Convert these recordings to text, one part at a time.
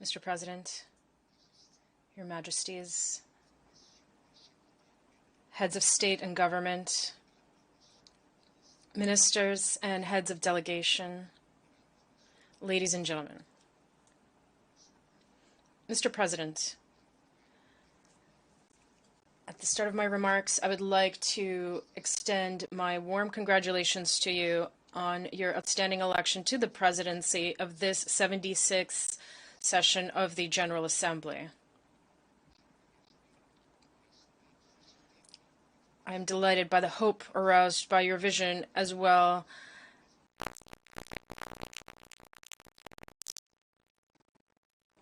Mr. President, Your Majesties, heads of state and government, ministers and heads of delegation, ladies and gentlemen. Mr. President, at the start of my remarks, I would like to extend my warm congratulations to you on your outstanding election to the presidency of this 76th session of the General Assembly. I am delighted by the hope aroused by your vision as well.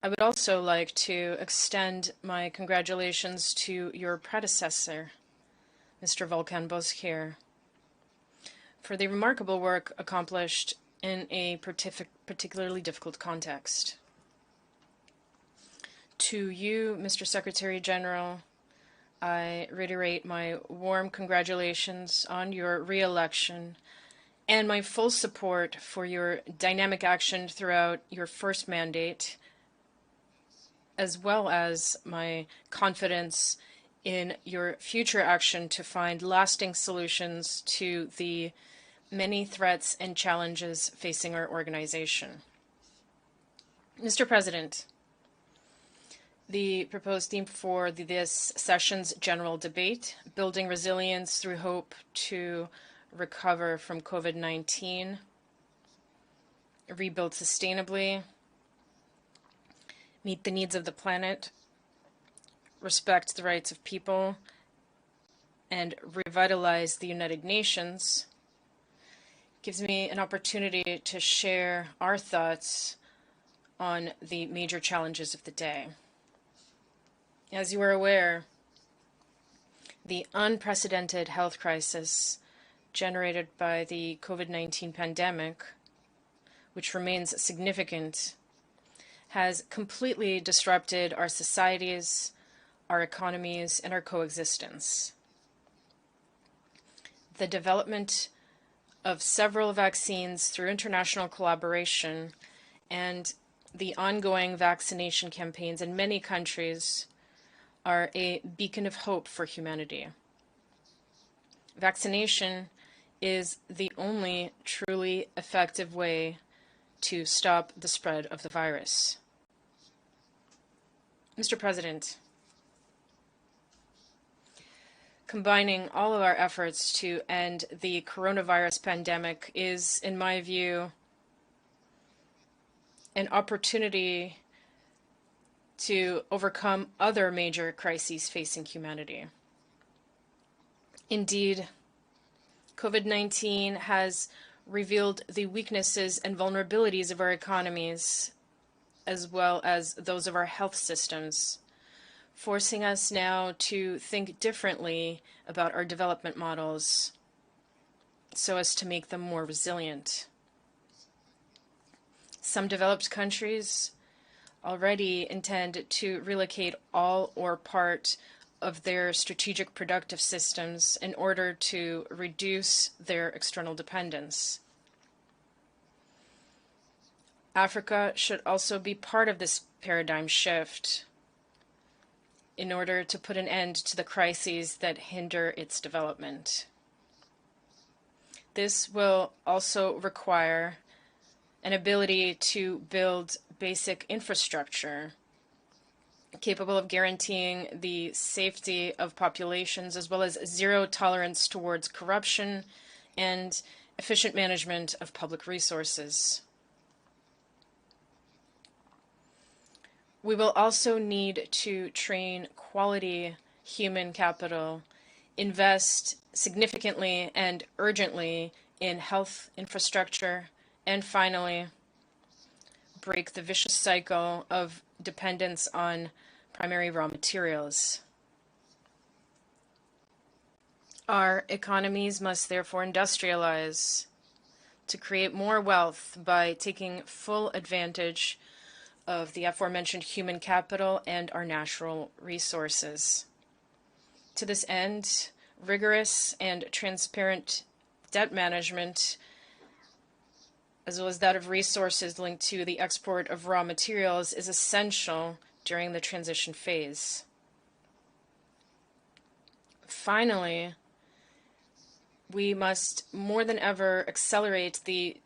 I would also like to extend my congratulations to your predecessor, Mr. Volkan Bozkır, for the remarkable work accomplished in a particularly difficult context. To you, Mr. Secretary General, I reiterate my warm congratulations on your re-election and my full support for your dynamic action throughout your first mandate, as well as my confidence in your future action to find lasting solutions to the many threats and challenges facing our organization. Mr. President, the proposed theme for this session's general debate, Building Resilience Through Hope to Recover from COVID-19, Rebuild Sustainably, Meet the Needs of the Planet, Respect the Rights of People, and Revitalize the United Nations, gives me an opportunity to share our thoughts on the major challenges of the day. As you are aware, the unprecedented health crisis generated by the COVID-19 pandemic, which remains significant, has completely disrupted our societies, our economies, and our coexistence. The development of several vaccines through international collaboration and the ongoing vaccination campaigns in many countries are a beacon of hope for humanity. Vaccination is the only truly effective way to stop the spread of the virus. Mr. President, combining all of our efforts to end the coronavirus pandemic is, in my view, an opportunity to overcome other major crises facing humanity. Indeed, COVID-19 has revealed the weaknesses and vulnerabilities of our economies, as well as those of our health systems, forcing us now to think differently about our development models so as to make them more resilient. Some developed countries already intend to relocate all or part of their strategic productive systems in order to reduce their external dependence. Africa should also be part of this paradigm shift in order to put an end to the crises that hinder its development. This will also require an ability to build basic infrastructure capable of guaranteeing the safety of populations, as well as zero tolerance towards corruption and efficient management of public resources. We will also need to train quality human capital, invest significantly and urgently in health infrastructure, and finally, break the vicious cycle of dependence on primary raw materials. Our economies must therefore industrialize to create more wealth by taking full advantage of the aforementioned human capital and our natural resources. To this end, rigorous and transparent debt management as well as that of resources linked to the export of raw materials, is essential during the transition phase. Finally, we must more than ever accelerate the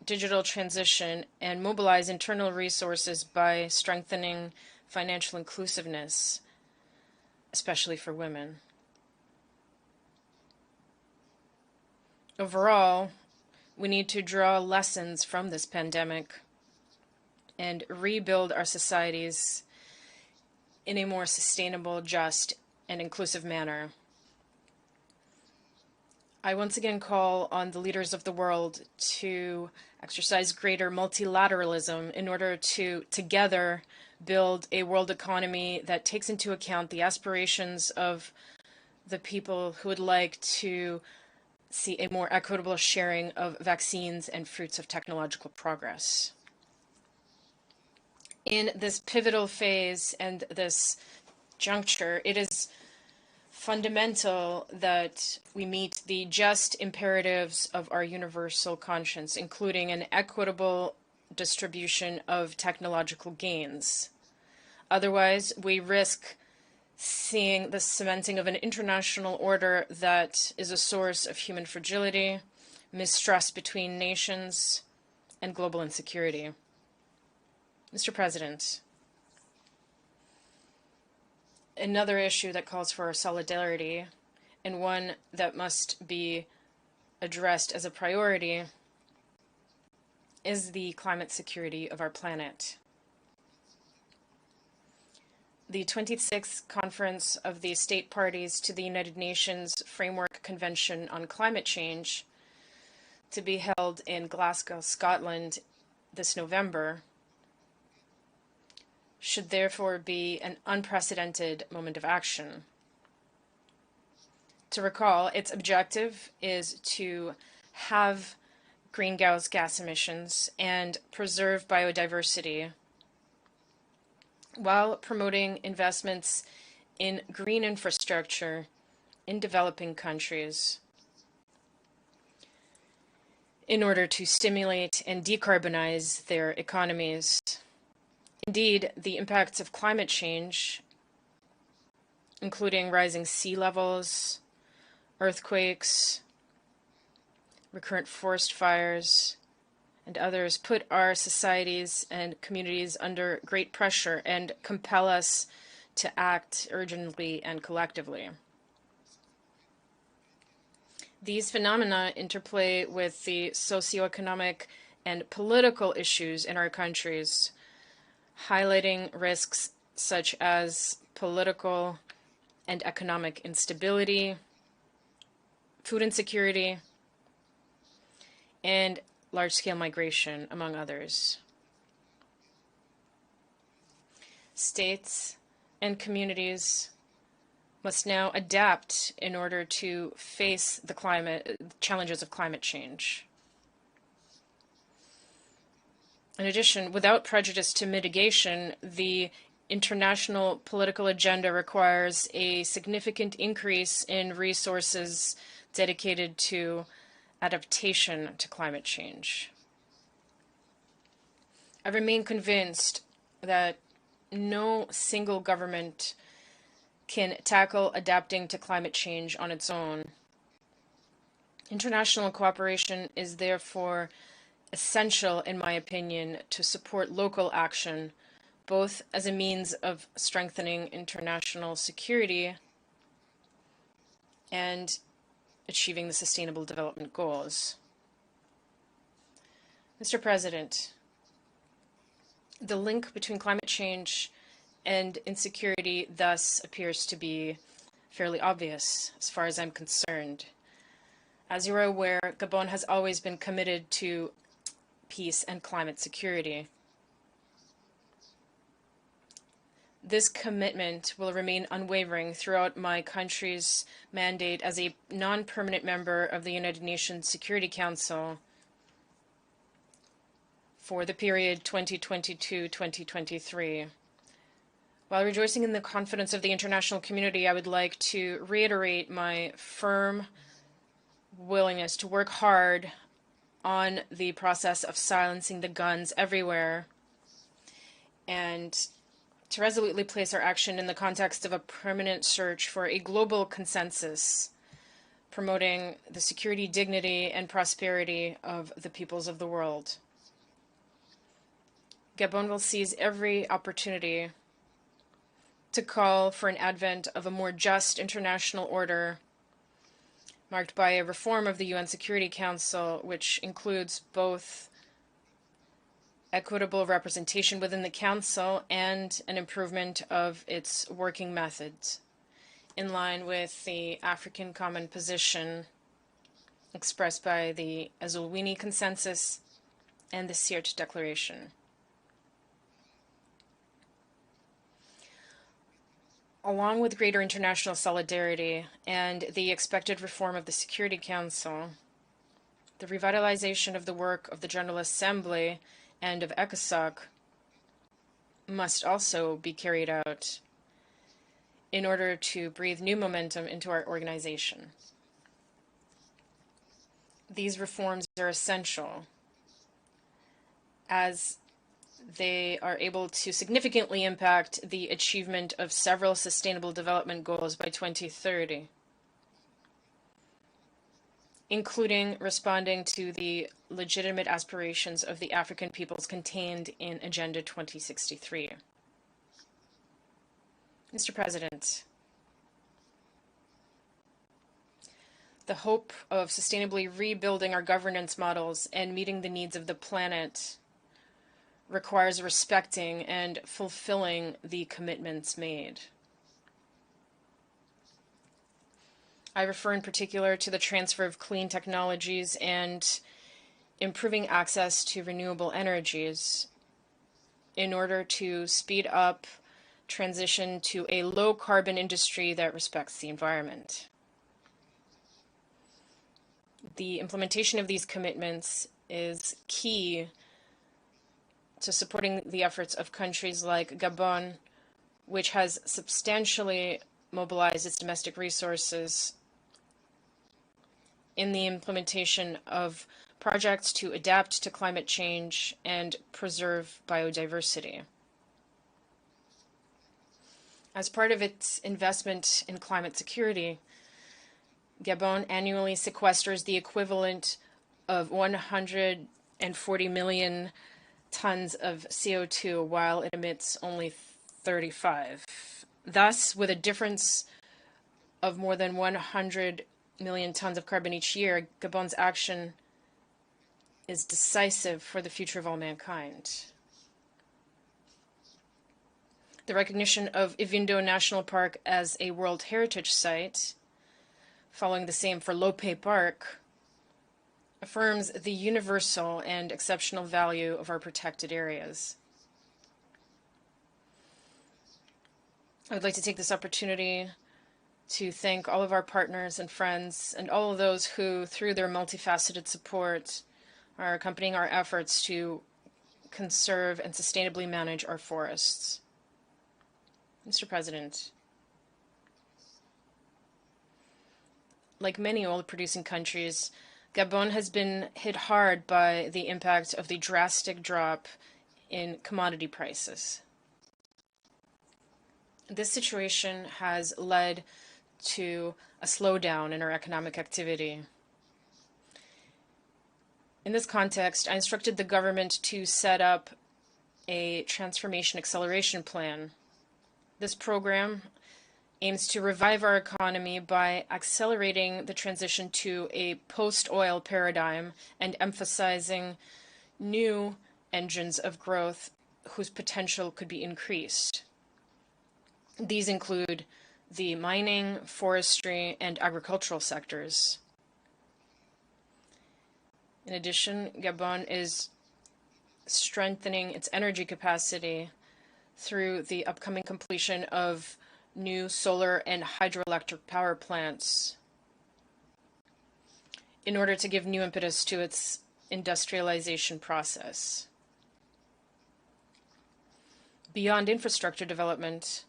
digital transition and mobilize internal resources by strengthening financial inclusiveness, especially for women. Overall, we need to draw lessons from this pandemic and rebuild our societies in a more sustainable, just, and inclusive manner. I once again call on the leaders of the world to exercise greater multilateralism in order to together build a world economy that takes into account the aspirations of the people who would like to see a more equitable sharing of vaccines and fruits of technological progress. In this pivotal phase and this juncture, it is fundamental that we meet the just imperatives of our universal conscience, including an equitable distribution of technological gains. Otherwise, we risk seeing the cementing of an international order that is a source of human fragility, mistrust between nations, and global insecurity. Mr. President, another issue that calls for solidarity, and one that must be addressed as a priority, is the climate security of our planet. The 26th Conference of the State Parties to the United Nations Framework Convention on Climate Change, to be held in Glasgow, Scotland this November, should therefore be an unprecedented moment of action. To recall, its objective is to halve greenhouse gas emissions and preserve biodiversity while promoting investments in green infrastructure in developing countries in order to stimulate and decarbonize their economies. Indeed, the impacts of climate change, including rising sea levels, earthquakes, recurrent forest fires, and others, put our societies and communities under great pressure and compel us to act urgently and collectively. These phenomena interplay with the socioeconomic and political issues in our countries, highlighting risks such as political and economic instability, food insecurity, and large-scale migration, among others. States and communities must now adapt in order to face the challenges of climate change. In addition, without prejudice to mitigation, the international political agenda requires a significant increase in resources dedicated to adaptation to climate change. I remain convinced that no single government can tackle adapting to climate change on its own. International cooperation is therefore essential, in my opinion, to support local action, both as a means of strengthening international security and achieving the Sustainable Development Goals. Mr. President, the link between climate change and insecurity thus appears to be fairly obvious, as far as I'm concerned. As you are aware, Gabon has always been committed to peace and climate security. This commitment will remain unwavering throughout my country's mandate as a non-permanent member of the United Nations Security Council for the period 2022-2023. While rejoicing in the confidence of the international community, I would like to reiterate my firm willingness to work hard on the process of silencing the guns everywhere, and to resolutely place our action in the context of a permanent search for a global consensus promoting the security, dignity, and prosperity of the peoples of the world. Gabon will seize every opportunity to call for an advent of a more just international order marked by a reform of the UN Security Council, which includes both equitable representation within the Council and an improvement of its working methods, in line with the African Common Position expressed by the Azulwini Consensus and the Sirte Declaration. Along with greater international solidarity and the expected reform of the Security Council, the revitalization of the work of the General Assembly and of ECOSOC must also be carried out in order to breathe new momentum into our organization. These reforms are essential as they are able to significantly impact the achievement of several sustainable development goals by 2030, including responding to the legitimate aspirations of the African peoples contained in Agenda 2063. Mr. President, the hope of sustainably rebuilding our governance models and meeting the needs of the planet requires respecting and fulfilling the commitments made. I refer in particular to the transfer of clean technologies and improving access to renewable energies in order to speed up transition to a low-carbon industry that respects the environment. The implementation of these commitments is key to supporting the efforts of countries like Gabon, which has substantially mobilized its domestic resources in the implementation of projects to adapt to climate change and preserve biodiversity. As part of its investment in climate security, Gabon annually sequesters the equivalent of 140 million tons of CO2 while it emits only 35. Thus, with a difference of more than 100 million tons of carbon each year, Gabon's action is decisive for the future of all mankind. The recognition of Ivindo National Park as a World Heritage Site, following the same for Lope Park, affirms the universal and exceptional value of our protected areas. I would like to take this opportunity to thank all of our partners and friends and all of those who, through their multifaceted support, are accompanying our efforts to conserve and sustainably manage our forests. Mr. President, like many oil-producing countries, Gabon has been hit hard by the impact of the drastic drop in commodity prices. This situation has led to a slowdown in our economic activity. In this context, I instructed the government to set up a transformation acceleration plan. This program aims to revive our economy by accelerating the transition to a post-oil paradigm and emphasizing new engines of growth whose potential could be increased. These include the mining, forestry, and agricultural sectors. In addition, Gabon is strengthening its energy capacity through the upcoming completion of new solar and hydroelectric power plants in order to give new impetus to its industrialization process. Beyond infrastructure development,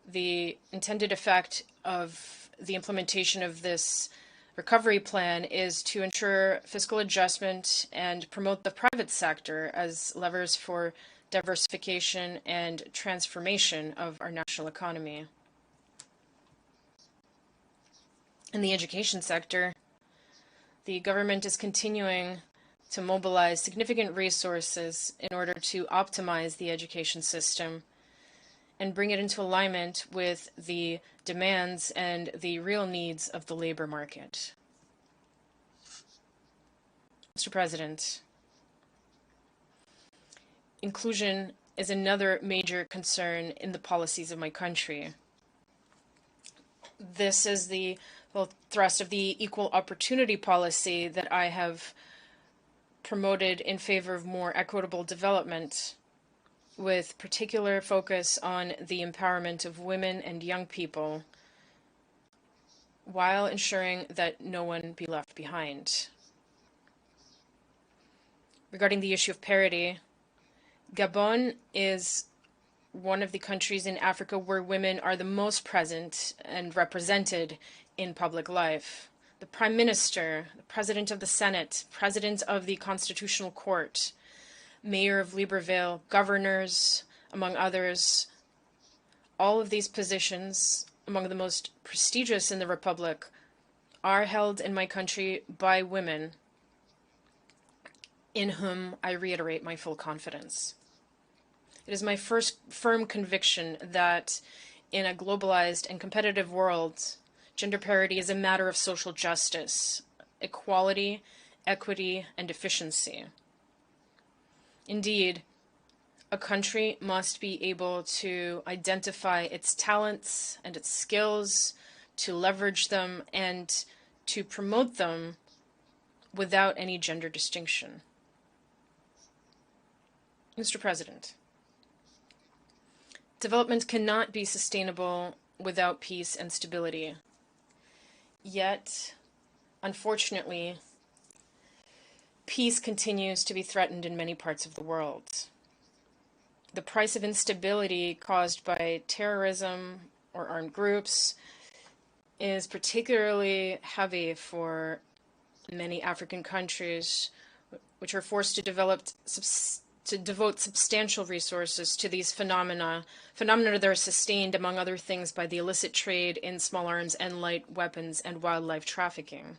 the intended effect of the implementation of this recovery plan is to ensure fiscal adjustment and promote the private sector as levers for diversification and transformation of our national economy. In the education sector, the government is continuing to mobilize significant resources in order to optimize the education system and bring it into alignment with the demands and the real needs of the labor market. Mr. President, inclusion is another major concern in the policies of my country. This is the thrust of the equal opportunity policy that I have promoted in favor of more equitable development, with particular focus on the empowerment of women and young people, while ensuring that no one be left behind. Regarding the issue of parity, Gabon is one of the countries in Africa where women are the most present and represented in public life. The Prime Minister, the President of the Senate, President of the Constitutional Court, Mayor of Libreville, governors, among others, all of these positions, among the most prestigious in the Republic, are held in my country by women, in whom I reiterate my full confidence. It is my first firm conviction that in a globalized and competitive world, gender parity is a matter of social justice, equality, equity, and efficiency. Indeed, a country must be able to identify its talents and its skills, to leverage them, and to promote them without any gender distinction. Mr. President, development cannot be sustainable without peace and stability. Yet, unfortunately, peace continues to be threatened in many parts of the world. The price of instability caused by terrorism or armed groups is particularly heavy for many African countries, which are forced to devote substantial resources to these phenomena that are sustained, among other things, by the illicit trade in small arms and light weapons and wildlife trafficking.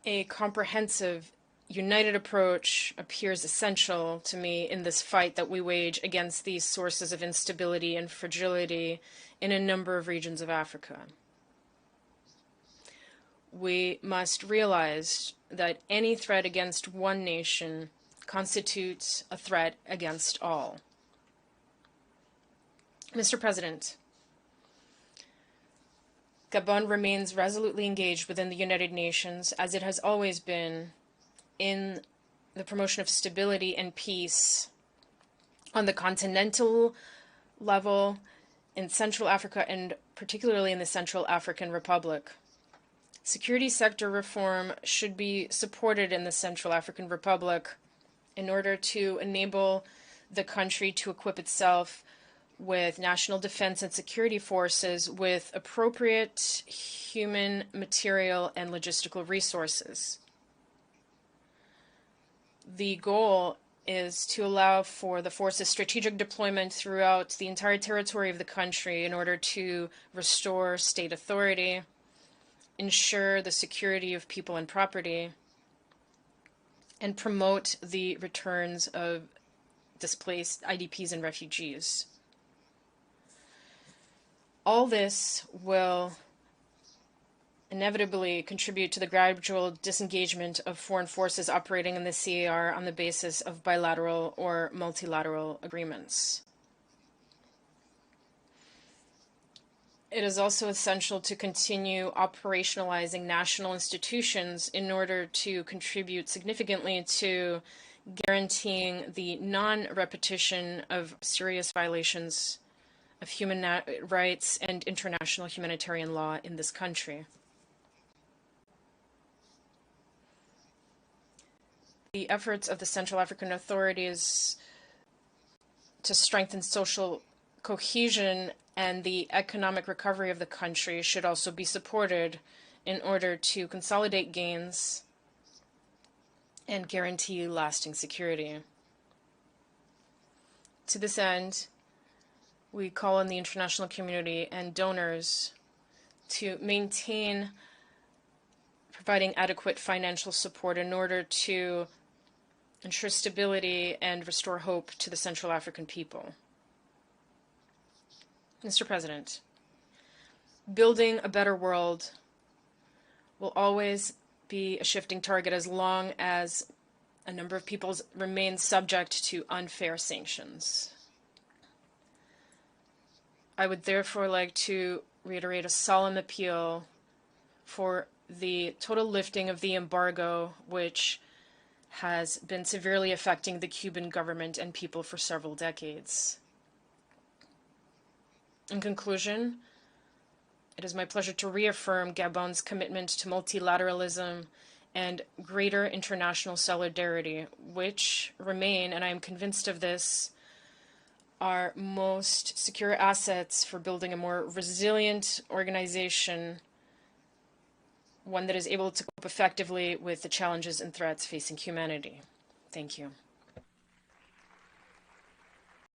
A comprehensive, united approach appears essential to me in this fight that we wage against these sources of instability and fragility in a number of regions of Africa. We must realize that any threat against one nation constitutes a threat against all. Mr. President, Gabon remains resolutely engaged within the United Nations, as it has always been, in the promotion of stability and peace on the continental level, in Central Africa, and particularly in the Central African Republic. Security sector reform should be supported in the Central African Republic in order to enable the country to equip itself with national defense and security forces with appropriate human, material, and logistical resources. The goal is to allow for the force's strategic deployment throughout the entire territory of the country in order to restore state authority, ensure the security of people and property, and promote the returns of displaced IDPs and refugees. All this will inevitably contribute to the gradual disengagement of foreign forces operating in the CAR on the basis of bilateral or multilateral agreements. It is also essential to continue operationalizing national institutions in order to contribute significantly to guaranteeing the non-repetition of serious violations of human rights and international humanitarian law in this country. The efforts of the Central African authorities to strengthen social cohesion and the economic recovery of the country should also be supported in order to consolidate gains and guarantee lasting security. To this end, we call on the international community and donors to maintain providing adequate financial support in order to ensure stability and restore hope to the Central African people. Mr. President, building a better world will always be a shifting target as long as a number of peoples remain subject to unfair sanctions. I would therefore like to reiterate a solemn appeal for the total lifting of the embargo, which has been severely affecting the Cuban government and people for several decades. In conclusion, it is my pleasure to reaffirm Gabon's commitment to multilateralism and greater international solidarity, which remain, and I am convinced of this, our most secure assets for building a more resilient organization, one that is able to cope effectively with the challenges and threats facing humanity. Thank you.